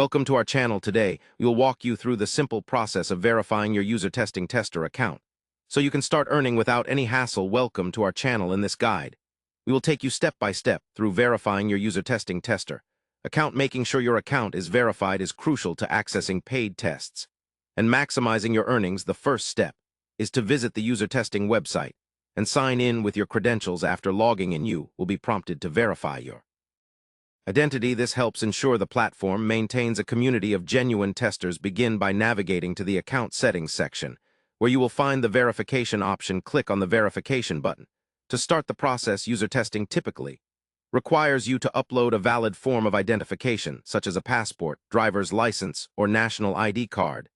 Welcome to our channel. Today, we will walk you through the simple process of verifying your UserTesting tester account, so you can start earning without any hassle. Welcome to our channel. In this guide, we will take you step by step through verifying your UserTesting tester account. Making sure your account is verified is crucial to accessing paid tests and maximizing your earnings. The first step is to visit the UserTesting website and sign in with your credentials. After logging in, you will be prompted to verify your identity. This helps ensure the platform maintains a community of genuine testers. Begin by navigating to the account settings section, where you will find the verification option. Click on the verification button. To start the process, UserTesting typically requires you to upload a valid form of identification, such as a passport, driver's license, or national ID card.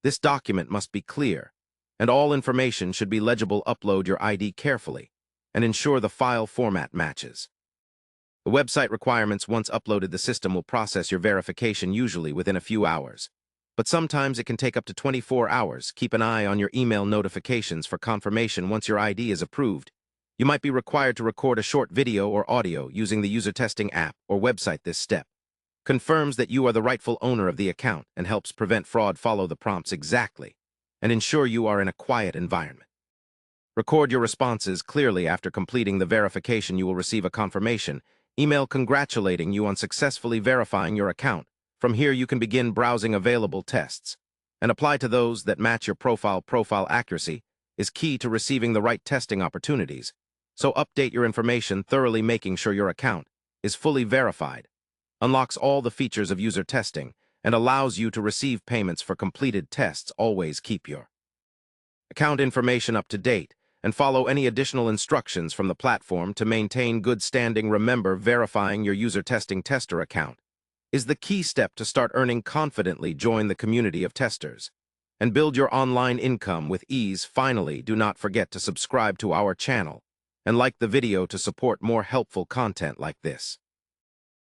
This document must be clear, and all information should be legible. Upload your ID carefully and ensure the file format matches the website requirements. Once uploaded, the system will process your verification, usually within a few hours. But sometimes it can take up to 24 hours. Keep an eye on your email notifications for confirmation. Once your ID is approved, you might be required to record a short video or audio using the UserTesting app or website. This step confirms that you are the rightful owner of the account and helps prevent fraud. Follow the prompts exactly and ensure you are in a quiet environment. Record your responses clearly. After completing the verification, you will receive a confirmation email congratulating you on successfully verifying your account. From here, you can begin browsing available tests and apply to those that match your profile. Profile accuracy is key to receiving the right testing opportunities, so update your information thoroughly. Making sure your account is fully verified unlocks all the features of UserTesting and allows you to receive payments for completed tests. Always keep your account information up to date and follow any additional instructions from the platform to maintain good standing. Remember, verifying your UserTesting tester account is the key step to start earning confidently. Join the community of testers and build your online income with ease. Finally, do not forget to subscribe to our channel and like the video to support more helpful content like this.